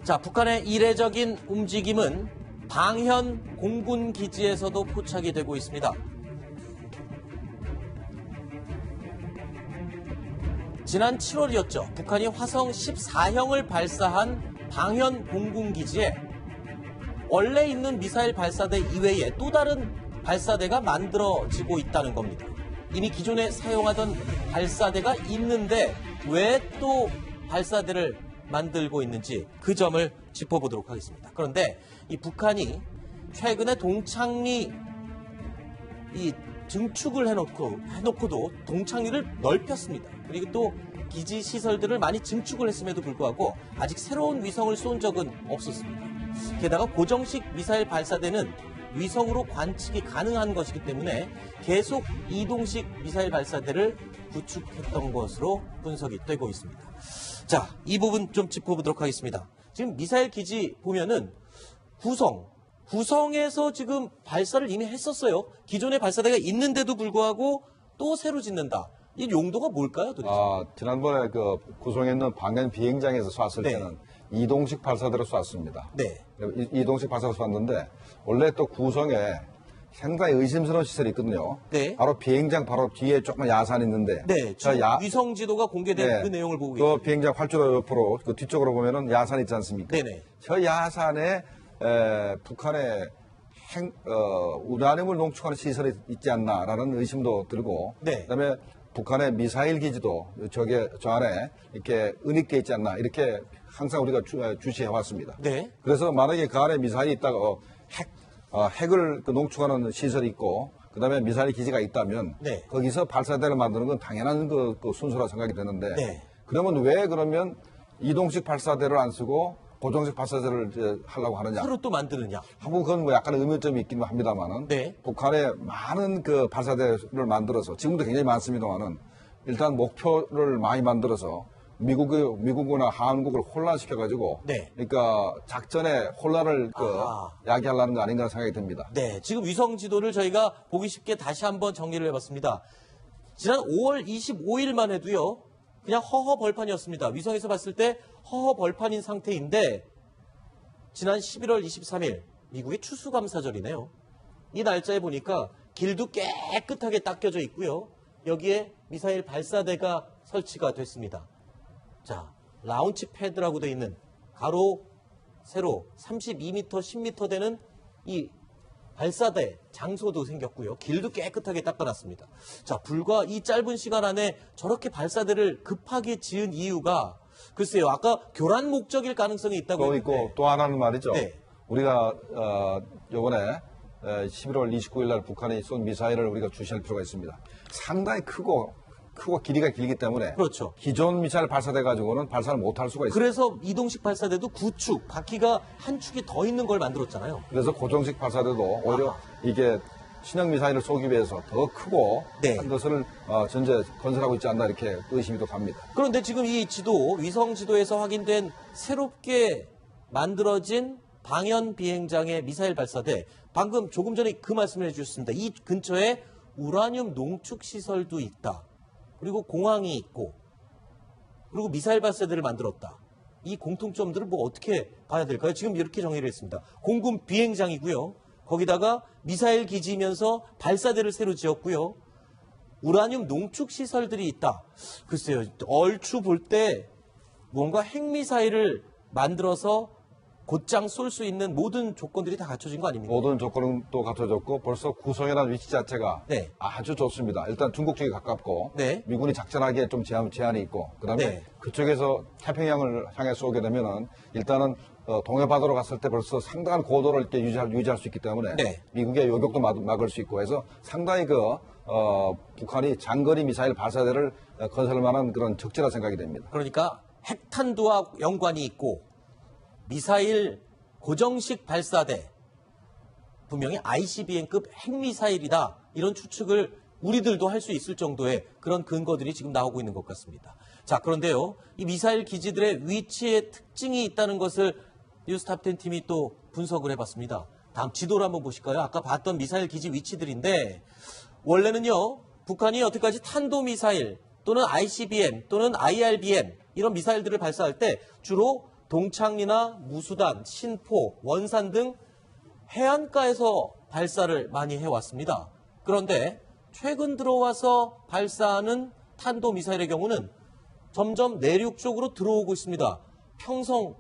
자, 북한의 이례적인 움직임은 방현 공군 기지에서도 포착이 되고 있습니다. 지난 7월이었죠. 북한이 화성 14형을 발사한 방현 공군 기지에 원래 있는 미사일 발사대 이외에 또 다른 발사대가 만들어지고 있다는 겁니다. 이미 기존에 사용하던 발사대가 있는데 왜 또 발사대를 만들고 있는지 그 점을 짚어보도록 하겠습니다. 그런데 이 북한이 최근에 동창리 이 증축을 해놓고도 동창리를 넓혔습니다. 그리고 또 기지 시설들을 많이 증축을 했음에도 불구하고 아직 새로운 위성을 쏜 적은 없었습니다. 게다가 고정식 미사일 발사대는 위성으로 관측이 가능한 것이기 때문에 계속 이동식 미사일 발사대를 구축했던 것으로 분석이 되고 있습니다. 자, 이 부분 좀 짚어보도록 하겠습니다. 지금 미사일 기지 보면은 구성에서 지금 발사를 이미 했었어요. 기존의 발사대가 있는데도 불구하고 또 새로 짓는다. 이 용도가 뭘까요, 도대체? 지난번에 그 구성에 있는 방현 비행장에서 쐈을 네. 때는 이동식 발사대로 쐈습니다. 네. 이동식 발사대로 쐈는데 원래 또 구성에 상당히 의심스러운 시설이 있거든요. 네. 바로 비행장 바로 뒤에 조금 야산이 있는데. 네, 지금 위성 지도가 공개된 그 내용을 보고 그 비행장 활주로 옆으로 그 뒤쪽으로 보면은 야산 있지 않습니까? 네네. 저 야산에 북한의 우라늄을 농축하는 시설이 있지 않나라는 의심도 들고. 네. 그다음에 북한의 미사일 기지도 저 안에 이렇게 은입돼 있지 않나 이렇게 항상 우리가 주시해 왔습니다. 네. 그래서 만약에 그 안에 미사일이 있다가 핵을 농축하는 시설이 있고 그다음에 미사일 기지가 있다면 네. 거기서 발사대를 만드는 건 당연한 그 순서라 생각이 되는데 네. 그러면 왜 그러면 이동식 발사대를 안 쓰고 고정식 발사대를 하려고 하느냐? 새로 또 만드느냐? 한번 그건 뭐 약간 의문점이 있긴 합니다만은 네. 북한에 많은 그 발사대를 만들어서 지금도 굉장히 많습니다만은 일단 목표를 많이 만들어서 미국이나 한국을 혼란시켜가지고 네. 그러니까 작전에 혼란을 야기하려는 거 아닌가 생각이 듭니다. 네, 지금 위성 지도를 저희가 보기 쉽게 다시 한번 정리를 해봤습니다. 지난 5월 25일만 해도요, 그냥 허허 벌판이었습니다. 위성에서 봤을 때 허허 벌판인 상태인데 지난 11월 23일 미국의 추수감사절이네요. 이 날짜에 보니까 길도 깨끗하게 닦여져 있고요. 여기에 미사일 발사대가 설치가 됐습니다. 자, 라운치 패드라고 되어 있는 가로, 세로 32m, 10m 되는 이 발사대 장소도 생겼고요. 길도 깨끗하게 닦아놨습니다. 자, 불과 이 짧은 시간 안에 저렇게 발사대를 급하게 지은 이유가 글쎄요. 아까 교란 목적일 가능성이 있다고 또 했는데. 있고 또 하나는 말이죠. 네. 우리가 이번에 11월 29일 날 북한이 쏜 미사일을 우리가 주시할 필요가 있습니다. 상당히 크고 길이가 길기 때문에 그렇죠. 기존 미사일 발사돼 가지고는 발사를 못할 수가 있습니다. 그래서 이동식 발사대도 9축, 바퀴가 한 축이 더 있는 걸 만들었잖아요. 그래서 고정식 발사대도 오히려 이게 신형 미사일을 쏘기 위해서 더 크고 네. 한 것을 전제 건설하고 있지 않나 이렇게 의심이 또 갑니다. 그런데 지금 이 지도, 위성 지도에서 확인된 새롭게 만들어진 방현 비행장의 미사일 발사대, 방금 조금 전에 그 말씀을 해주셨습니다. 이 근처에 우라늄 농축 시설도 있다. 그리고 공항이 있고, 그리고 미사일 발사대를 만들었다. 이 공통점들을 뭐 어떻게 봐야 될까요? 지금 이렇게 정리를 했습니다. 공군 비행장이고요. 거기다가 미사일 기지면서 발사대를 새로 지었고요. 우라늄 농축 시설들이 있다. 글쎄요, 얼추 볼 때 뭔가 핵미사일을 만들어서 곧장 쏠 수 있는 모든 조건들이 다 갖춰진 거 아닙니까? 모든 조건은 또 갖춰졌고 벌써 구성이라는 위치 자체가 네. 아주 좋습니다. 일단 중국 쪽에 가깝고 네. 미군이 작전하기에 좀 제한이 있고 그다음에 네. 그쪽에서 태평양을 향해 쏘게 되면은 일단은 동해바다로 갔을 때 벌써 상당한 고도를 이렇게 유지할 수 있기 때문에 네. 미국의 요격도 막을 수 있고 해서 상당히 북한이 장거리 미사일 발사대를 건설할 만한 그런 적지라 생각이 됩니다. 그러니까 핵탄두와 연관이 있고 미사일 고정식 발사대, 분명히 ICBM급 핵미사일이다. 이런 추측을 우리들도 할 수 있을 정도의 그런 근거들이 지금 나오고 있는 것 같습니다. 자, 그런데요. 이 미사일 기지들의 위치에 특징이 있다는 것을 뉴스탑10 팀이 또 분석을 해봤습니다. 다음 지도를 한번 보실까요? 아까 봤던 미사일 기지 위치들인데 원래는요. 북한이 여태까지 탄도미사일 또는 ICBM 또는 IRBM 이런 미사일들을 발사할 때 주로 동창리나 무수단, 신포, 원산 등 해안가에서 발사를 많이 해왔습니다. 그런데 최근 들어와서 발사하는 탄도미사일의 경우는 점점 내륙 쪽으로 들어오고 있습니다. 평성,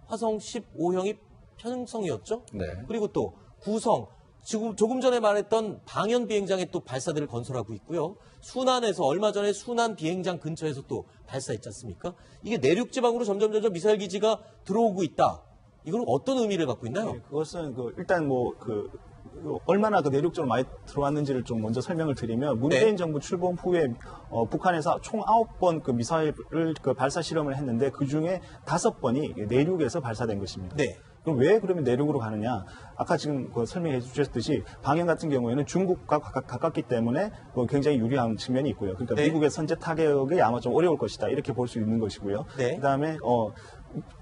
화성 15형이 평성이었죠? 네. 그리고 또 구성, 조금 전에 말했던 방현 비행장에 또 발사대를 건설하고 있고요. 순안에서 얼마 전에 순안 비행장 근처에서 또 발사했지 않습니까? 이게 내륙 지방으로 점점 미사일 기지가 들어오고 있다. 이건 어떤 의미를 갖고 있나요? 네, 그것은 일단 얼마나 내륙적으로 많이 들어왔는지를 좀 먼저 설명을 드리면 문재인 네. 정부 출범 후에 북한에서 총 9번 미사일을 발사 실험을 했는데 그 중에 5번이 내륙에서 발사된 것입니다. 네. 그럼 왜 그러면 내륙으로 가느냐? 아까 지금 설명해 주셨듯이 방현 같은 경우에는 중국과 가깝기 때문에 굉장히 유리한 측면이 있고요. 그러니까 네. 미국의 선제 타격이 아마 좀 어려울 것이다. 이렇게 볼 수 있는 것이고요. 네. 그다음에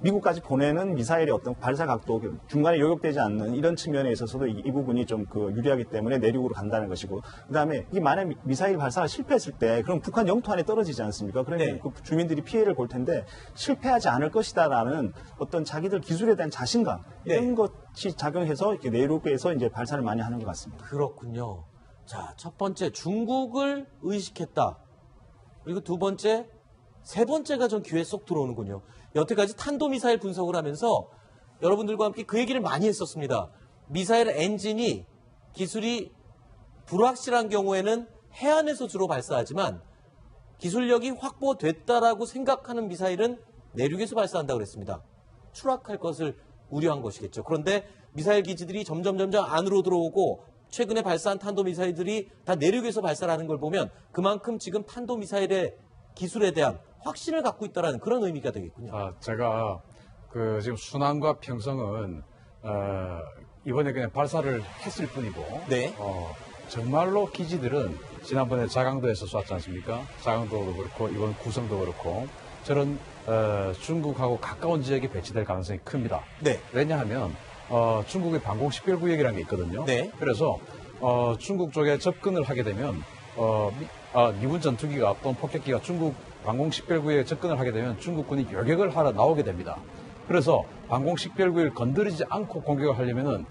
미국까지 보내는 미사일의 어떤 발사 각도, 중간에 요격되지 않는 이런 측면에 있어서도 이 부분이 좀 유리하기 때문에 내륙으로 간다는 것이고, 그 다음에 이 만약 미사일 발사가 실패했을 때, 그럼 북한 영토 안에 떨어지지 않습니까? 그러면 네. 그 주민들이 피해를 볼 텐데, 실패하지 않을 것이다라는 어떤 자기들 기술에 대한 자신감, 이런 것이 작용해서 이렇게 내륙에서 이제 발사를 많이 하는 것 같습니다. 그렇군요. 자, 첫 번째, 중국을 의식했다. 그리고 두 번째, 세 번째가 전 귀에 쏙 들어오는군요. 여태까지 탄도미사일 분석을 하면서 여러분들과 함께 그 얘기를 많이 했었습니다. 미사일 엔진이 기술이 불확실한 경우에는 해안에서 주로 발사하지만 기술력이 확보됐다라고 생각하는 미사일은 내륙에서 발사한다고 그랬습니다. 추락할 것을 우려한 것이겠죠. 그런데 미사일 기지들이 점점 안으로 들어오고 최근에 발사한 탄도미사일들이 다 내륙에서 발사를 하는 걸 보면 그만큼 지금 탄도미사일의 기술에 대한 확신을 갖고 있다는 그런 의미가 되겠군요. 제가 지금 순안과 평성은 이번에 그냥 발사를 했을 뿐이고, 네. 정말로 기지들은 지난번에 자강도에서 쐈지 않습니까? 자강도도 그렇고 이번 구성도 그렇고 저런 중국하고 가까운 지역에 배치될 가능성이 큽니다. 네. 왜냐하면 중국의 방공 식별구역이라는 게 있거든요. 네. 그래서 중국 쪽에 접근을 하게 되면 미군 전투기가 또는 폭격기가 중국 방공 식별구역에 접근을 하게 되면 중국군이 요격을 하러 나오게 됩니다. 그래서 방공 식별구역을 건드리지 않고 공격을 하려면은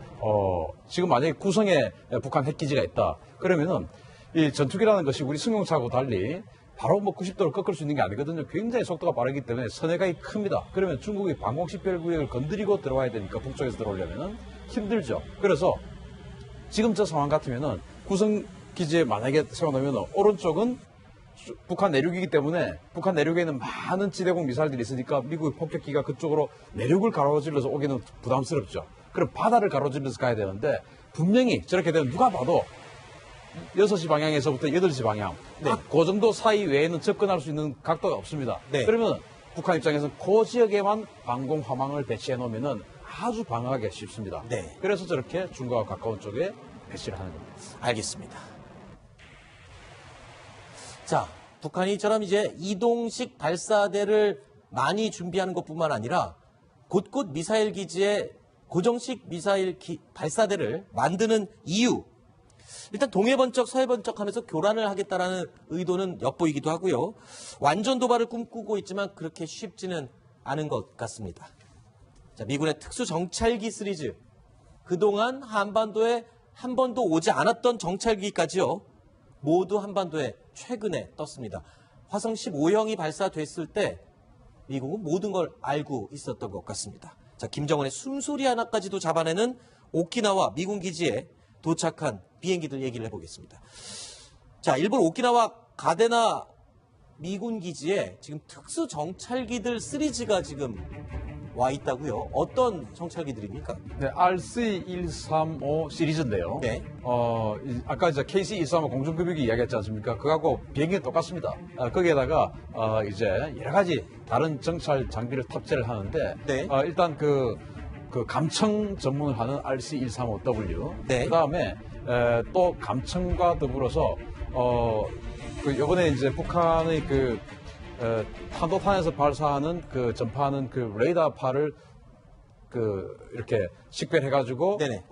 지금 만약에 구성에 북한 핵기지가 있다. 그러면은 이 전투기라는 것이 우리 승용차하고 달리 바로 90도를 꺾을 수 있는 게 아니거든요. 굉장히 속도가 빠르기 때문에 선회각이 큽니다. 그러면 중국이 방공 식별구역을 건드리고 들어와야 되니까 북쪽에서 들어오려면은 힘들죠. 그래서 지금 저 상황 같으면은 구성 기지에 만약에 세워놓으면 오른쪽은 북한 내륙이기 때문에 북한 내륙에는 많은 지대공 미사일들이 있으니까 미국의 폭격기가 그쪽으로 내륙을 가로질러서 오기는 부담스럽죠. 그럼 바다를 가로질러서 가야 되는데 분명히 저렇게 되면 누가 봐도 6시 방향에서부터 8시 방향 딱 그 정도 사이 외에는 접근할 수 있는 각도가 없습니다. 네. 그러면 북한 입장에서는 그 지역에만 방공 화망을 배치해 놓으면 아주 방어하기 쉽습니다. 네. 그래서 저렇게 중국과 가까운 쪽에 배치를 하는 겁니다. 알겠습니다. 자, 북한이 이처럼 이제 이동식 발사대를 많이 준비하는 것뿐만 아니라 곳곳 미사일 기지에 고정식 미사일 발사대를 만드는 이유. 일단 동해번쩍 서해번쩍 하면서 교란을 하겠다라는 의도는 엿보이기도 하고요. 완전 도발을 꿈꾸고 있지만 그렇게 쉽지는 않은 것 같습니다. 자, 미군의 특수정찰기 시리즈. 그동안 한반도에 한 번도 오지 않았던 정찰기까지요. 모두 한반도에 최근에 떴습니다. 화성 15형이 발사됐을 때 미국은 모든 걸 알고 있었던 것 같습니다. 자, 김정은의 숨소리 하나까지도 잡아내는 오키나와 미군 기지에 도착한 비행기들 얘기를 해보겠습니다. 자, 일본 오키나와 가데나 미군 기지에 지금 특수 정찰기들 시리즈가 지금 와 있다고요. 어떤 정찰기들입니까? 네, RC-135 시리즈인데요. 네. 아까 이제 KC-135 공중급유기 이야기했지 않습니까? 그거하고 비행기는 똑같습니다. 거기에다가 이제 여러 가지 다른 정찰 장비를 탑재를 하는데 네. 일단 그 감청 전문을 하는 RC-135W. 네. 그다음에 또 감청과 더불어서 요번에 이제 북한의 탄도탄에서 발사하는 전파하는 레이더파를 이렇게 식별해가지고 네네.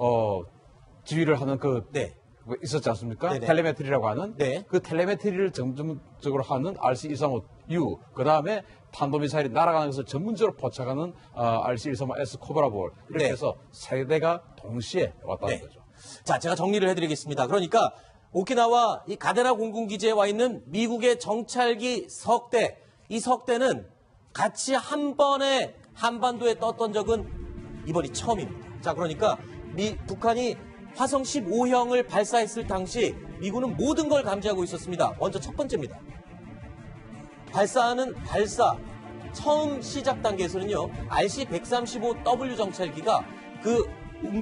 지휘를 하는 네. 뭐 있었지 않습니까? 네네. 텔레메트리라고 하는 네. 그 텔레메트리를 전문적으로 하는 RC-135U, 그 다음에 탄도미사일이 날아가는 것을 전문적으로 포착하는 RC-135S 코브라볼, 이렇게 네. 해서 세 대가 동시에 왔다는 네. 거죠. 자, 제가 정리를 해드리겠습니다. 그러니까 오키나와 이 가데나 공군기지에 와 있는 미국의 정찰기 석대, 이 석대는 같이 한 번에 한반도에 떴던 적은 이번이 처음입니다. 자, 그러니까 북한이 화성 15형을 발사했을 당시 미군은 모든 걸 감지하고 있었습니다. 먼저 첫 번째입니다. 발사 처음 시작 단계에서는요, RC-135W 정찰기가 그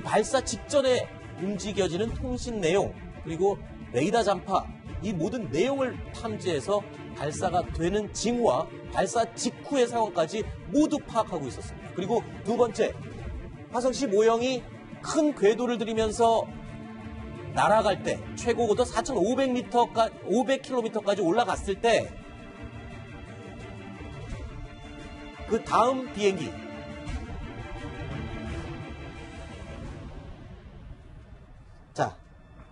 발사 직전에 움직여지는 통신 내용, 그리고 레이더 잔파, 이 모든 내용을 탐지해서 발사가 되는 징후와 발사 직후의 상황까지 모두 파악하고 있었습니다. 그리고 두 번째, 화성 15형이 큰 궤도를 들이면서 날아갈 때, 최고 고도 4,500km까지 올라갔을 때, 그 다음 비행기, 자,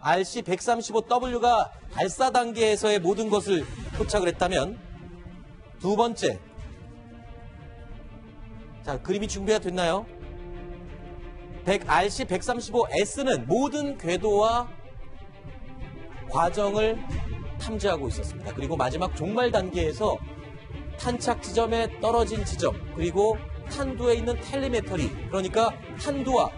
RC-135W가 발사 단계에서의 모든 것을 포착을 했다면, 두 번째, 자, 그림이 준비가 됐나요? RC-135S는 모든 궤도와 과정을 탐지하고 있었습니다. 그리고 마지막 종말 단계에서 탄착 지점에 떨어진 지점, 그리고 탄두에 있는 텔레메터리, 그러니까 탄두와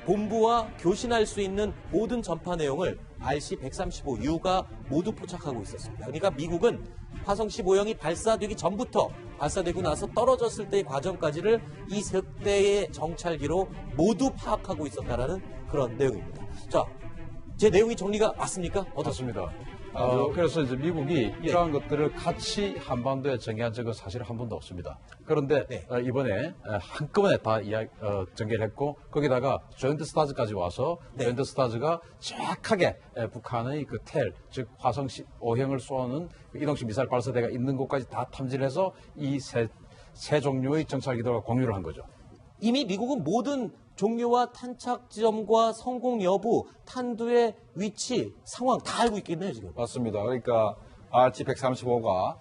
본부와 교신할 수 있는 모든 전파 내용을 RC-135U가 모두 포착하고 있었습니다. 그러니까 미국은 화성 15형이 발사되기 전부터 발사되고 나서 떨어졌을 때의 과정까지를 이 세 대의 정찰기로 모두 파악하고 있었다라는 그런 내용입니다. 자, 제 내용이 정리가 맞습니까? 어떻습니까? 맞습니다. 그래서 이제 미국이 이러한 것들을 같이 한반도에 정의한 적은 사실 한 번도 없습니다. 그런데 네. 이번에 한꺼번에 다 전개를 했고, 거기다가 조인트 스타즈까지 와서 네. 조인트 스타즈가 정확하게 북한의 그 즉 화성 15형을 쏘는 이동식 미사일 발사대가 있는 곳까지 다 탐지를 해서 이 세 종류의 정찰기들과 공유를 한 거죠. 이미 미국은 모든 종류와 탄착 지점과 성공 여부, 탄두의 위치, 상황 다 알고 있겠네요, 지금. 맞습니다. 그러니까 RC-135가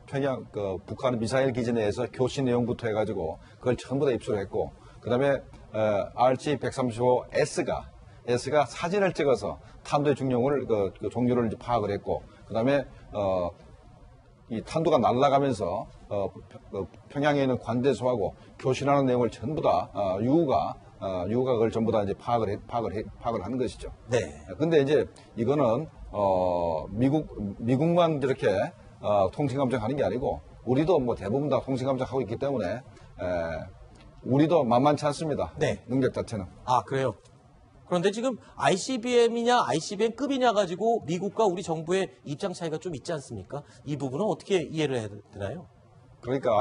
평양 북한 미사일 기지 내에서 교신 내용부터 해가지고 그걸 전부 다 입수를 했고, 그다음에 RC-135S가 사진을 찍어서 탄두의 중용을 그 종류를 이제 파악을 했고, 그다음에 이 탄두가 날아가면서 평양에 있는 관제소하고 교신하는 내용을 전부 다 유우가 그걸 전부 다 이제 파악을 하는 것이죠. 네. 근데 이제 이거는 미국만 이렇게 통신 감정하는 게 아니고 우리도 뭐 대부분 다 통신 감정하고 있기 때문에 우리도 만만치 않습니다. 네. 능력 자체는. 아, 그래요? 그런데 지금 ICBM이냐 ICBM 급이냐 가지고 미국과 우리 정부의 입장 차이가 좀 있지 않습니까? 이 부분은 어떻게 이해를 해야 되나요? 그러니까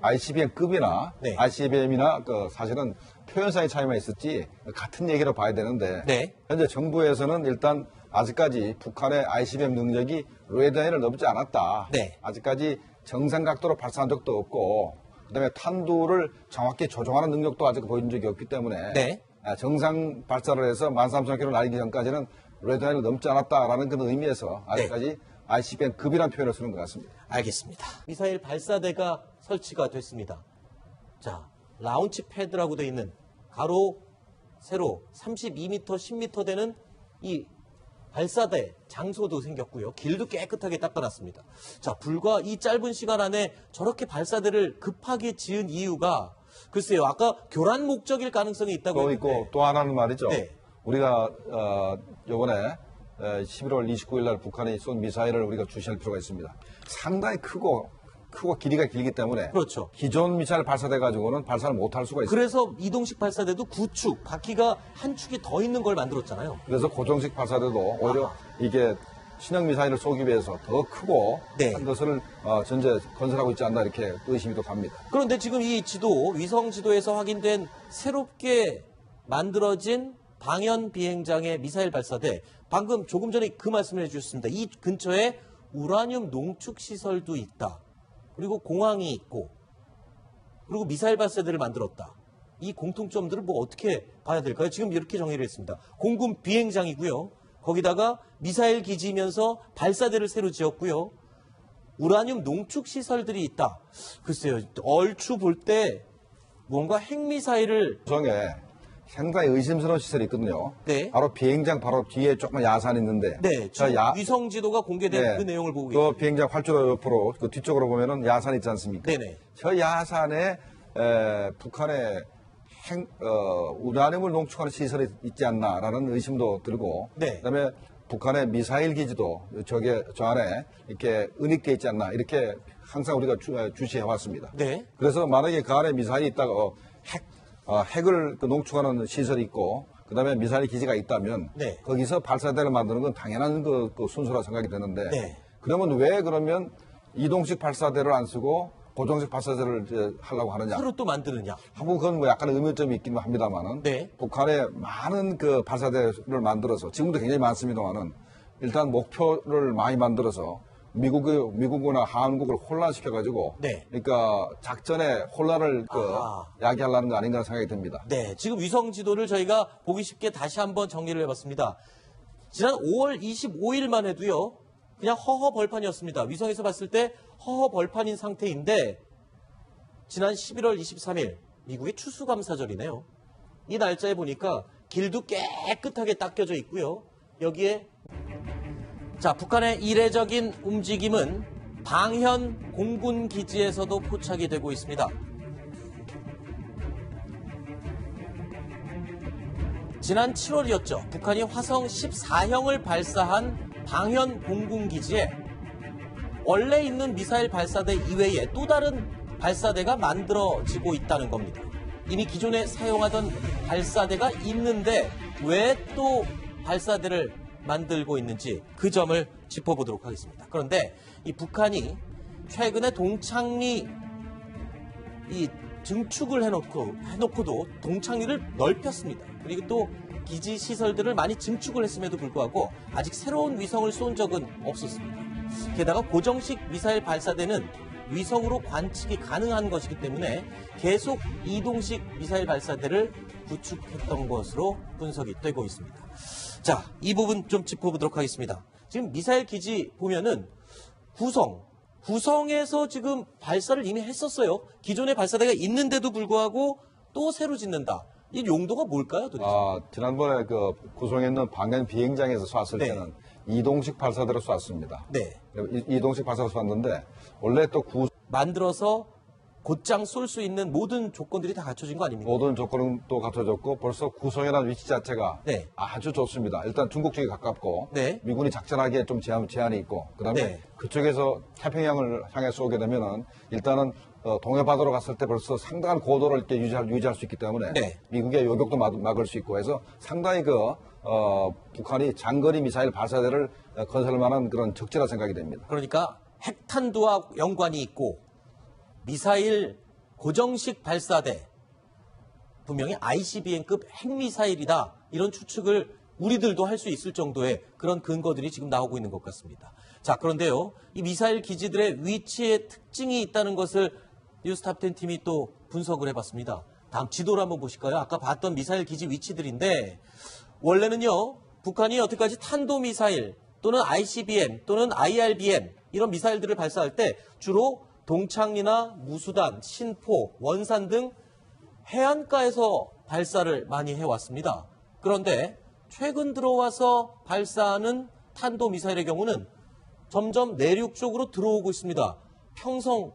ICBM급이나 네. ICBM이나 사실은 표현상의 차이만 있었지 같은 얘기로 봐야 되는데 네. 현재 정부에서는 일단 아직까지 북한의 ICBM 능력이 레드라인을 넘지 않았다. 네. 아직까지 정상 각도로 발사한 적도 없고 그다음에 탄두를 정확히 조종하는 능력도 아직 보여준 적이 없기 때문에 네. 정상 발사를 해서 13,000km 날기 전까지는 레드라인을 넘지 않았다라는 그런 의미에서 아직까지 ICBM급이라는 표현을 쓰는 것 같습니다. 알겠습니다. 미사일 발사대가 설치가 됐습니다. 자, 라운치 패드라고 되어 있는 가로, 세로 32m, 10m 되는 이 발사대 장소도 생겼고요. 길도 깨끗하게 닦아놨습니다. 자, 불과 이 짧은 시간 안에 저렇게 발사대를 급하게 지은 이유가 글쎄요. 아까 교란 목적일 가능성이 있다고 또 했는데 있고 또 하나는 말이죠. 네. 우리가 이번에 11월 29일 날 북한이 쏜 미사일을 우리가 주시할 필요가 있습니다. 상당히 크고 길이가 길기 때문에 그렇죠. 기존 미사일 발사돼 가지고는 발사를 못할 수가 있어요. 그래서 이동식 발사대도 9축, 바퀴가 한 축이 더 있는 걸 만들었잖아요. 그래서 고정식 발사대도 오히려 이게 신형 미사일을 쏘기 위해서 더 크고 네. 한 것을 전제 건설하고 있지 않나 이렇게 의심이 또 갑니다. 그런데 지금 이 지도, 위성 지도에서 확인된 새롭게 만들어진 방현 비행장의 미사일 발사대, 방금 조금 전에 그 말씀을 해주셨습니다. 이 근처에 우라늄 농축 시설도 있다. 그리고 공항이 있고, 그리고 미사일 발사대를 만들었다. 이 공통점들을 뭐 어떻게 봐야 될까요? 지금 이렇게 정의를 했습니다. 공군 비행장이고요. 거기다가 미사일 기지면서 발사대를 새로 지었고요. 우라늄 농축 시설들이 있다. 글쎄요. 얼추 볼 때 뭔가 핵미사일을 구성에 상당히 의심스러운 시설이 있거든요. 네. 바로 비행장 바로 뒤에 조금 야산이 있는데. 네, 저 지금 위성 지도가 공개된 네. 그 내용을 보고 그 계십니다. 비행장 활주로 옆으로 그 뒤쪽으로 보면은 야산 있지 않습니까? 네네. 저 야산에 북한의 우라늄을 농축하는 시설이 있지 않나라는 의심도 들고, 네. 그다음에 북한의 미사일 기지도 저 안에 이렇게 은닉돼 있지 않나 이렇게 항상 우리가 주시해 왔습니다. 네. 그래서 만약에 그 안에 미사일이 있다가 핵을 농축하는 시설이 있고, 그다음에 미사일 기지가 있다면 네. 거기서 발사대를 만드는 건 당연한 그 순서라 생각이 되는데, 네. 그러면 왜 그러면 이동식 발사대를 안 쓰고 고정식 발사대를 이제 하려고 하느냐? 새로 또 만드느냐. 한번 그건 뭐 약간 의문점이 있긴 합니다만은, 네. 북한에 많은 그 발사대를 만들어서 지금도 굉장히 많습니다만은 일단 목표를 많이 만들어서 미국이나 한국을 혼란시켜가지고, 네. 그러니까 작전에 혼란을 야기하려는 거 아닌가 생각이 듭니다. 네, 지금 위성 지도를 저희가 보기 쉽게 다시 한번 정리를 해봤습니다. 지난 5월 25일만 해도요, 그냥 허허 벌판이었습니다. 위성에서 봤을 때 허허 벌판인 상태인데, 지난 11월 23일, 미국의 추수감사절이네요. 이 날짜에 보니까 길도 깨끗하게 닦여져 있고요. 여기에 자, 북한의 이례적인 움직임은 방현 공군 기지에서도 포착이 되고 있습니다. 지난 7월이었죠. 북한이 화성 14형을 발사한 방현 공군 기지에 원래 있는 미사일 발사대 이외에 또 다른 발사대가 만들어지고 있다는 겁니다. 이미 기존에 사용하던 발사대가 있는데 왜 또 발사대를 만들고 있는지 그 점을 짚어보도록 하겠습니다. 그런데 이 북한이 최근에 동창리 이 증축을 해놓고도 동창리를 넓혔습니다. 그리고 또 기지 시설들을 많이 증축을 했음에도 불구하고 아직 새로운 위성을 쏜 적은 없었습니다. 게다가 고정식 미사일 발사대는 위성으로 관측이 가능한 것이기 때문에 계속 이동식 미사일 발사대를 구축했던 것으로 분석이 되고 있습니다. 자, 이 부분 좀 짚어보도록 하겠습니다. 지금 미사일 기지 보면은 구성에서 지금 발사를 이미 했었어요. 기존의 발사대가 있는데도 불구하고 또 새로 짓는다. 이 용도가 뭘까요, 도대체? 지난번에 그 구성에 있는 방현 비행장에서 쐈을 네. 때는 이동식 발사대로 쐈습니다. 네. 이동식 발사로 쐈는데 원래 또 만들어서 곧장 쏠 수 있는 모든 조건들이 다 갖춰진 거 아닙니까? 모든 조건은 또 갖춰졌고 벌써 구성이라는 위치 자체가 네. 아주 좋습니다. 일단 중국 쪽에 가깝고 네. 미군이 작전하기에 좀 제한이 있고 그다음에 네. 그쪽에서 태평양을 향해 쏘게 되면은 일단은 동해바다로 갔을 때 벌써 상당한 고도를 이렇게 유지할 수 있기 때문에 네. 미국의 요격도 막을 수 있고 해서 상당히 북한이 장거리 미사일 발사대를 건설할 만한 그런 적지라 생각이 됩니다. 그러니까 핵탄두와 연관이 있고 미사일 고정식 발사대 분명히 ICBM급 핵미사일이다 이런 추측을 우리들도 할 수 있을 정도의 그런 근거들이 지금 나오고 있는 것 같습니다. 자, 그런데요, 이 미사일 기지들의 위치에 특징이 있다는 것을 뉴스탑10 팀이 또 분석을 해봤습니다. 다음 지도를 한번 보실까요? 아까 봤던 미사일 기지 위치들인데 원래는요, 북한이 여태까지 탄도미사일 또는 ICBM 또는 IRBM 이런 미사일들을 발사할 때 주로 동창리나 무수단, 신포, 원산 등 해안가에서 발사를 많이 해왔습니다. 그런데 최근 들어와서 발사하는 탄도미사일의 경우는 점점 내륙 쪽으로 들어오고 있습니다. 화성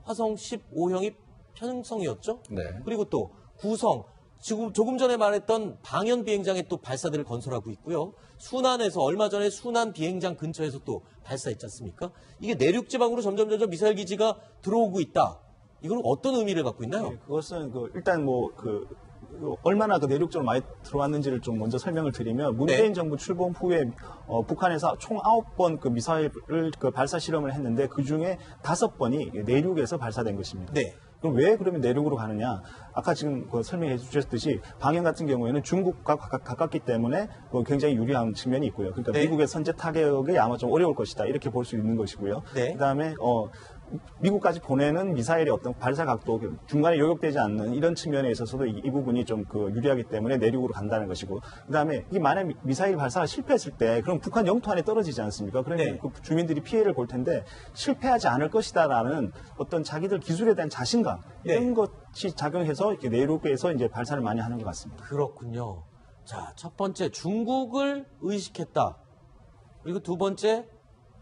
15형이 편성이었죠? 네. 그리고 또 구성, 지금 조금 전에 말했던 방현 비행장에 또 발사대를 건설하고 있고요. 순안에서 얼마 전에 순안 비행장 근처에서 또 발사했지 않습니까? 이게 내륙 지방으로 점점 미사일 기지가 들어오고 있다. 이건 어떤 의미를 갖고 있나요? 네, 그것은 일단 얼마나 내륙적으로 많이 들어왔는지를 좀 먼저 설명을 드리면 문재인 네. 정부 출범 후에 북한에서 총 9번 미사일을 발사 실험을 했는데 그 중에 5번이 내륙에서 발사된 것입니다. 네. 그럼 왜 그러면 내륙으로 가느냐? 아까 지금 설명해 주셨듯이 방현 같은 경우에는 중국과 가깝기 때문에 굉장히 유리한 측면이 있고요. 그러니까 네. 미국의 선제 타격이 아마 좀 어려울 것이다. 이렇게 볼 수 있는 것이고요. 네. 그다음에 미국까지 보내는 미사일의 어떤 발사 각도, 중간에 요격되지 않는 이런 측면에 있어서도 이 부분이 좀 그 유리하기 때문에 내륙으로 간다는 것이고, 그다음에 이 만약 미사일 발사가 실패했을 때 그럼 북한 영토 안에 떨어지지 않습니까? 그러면 네. 그 주민들이 피해를 볼 텐데 실패하지 않을 것이다라는 어떤 자기들 기술에 대한 자신감 이런 것이 작용해서 이렇게 내륙에서 이제 발사를 많이 하는 것 같습니다. 그렇군요. 자, 첫 번째 중국을 의식했다. 그리고 두 번째,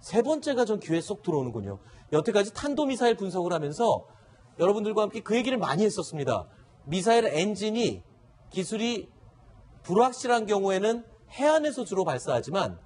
세 번째가 좀 귀에 쏙 들어오는군요. 여태까지 탄도미사일 분석을 하면서 여러분들과 함께 그 얘기를 많이 했었습니다. 미사일 엔진이 기술이 불확실한 경우에는 해안에서 주로 발사하지만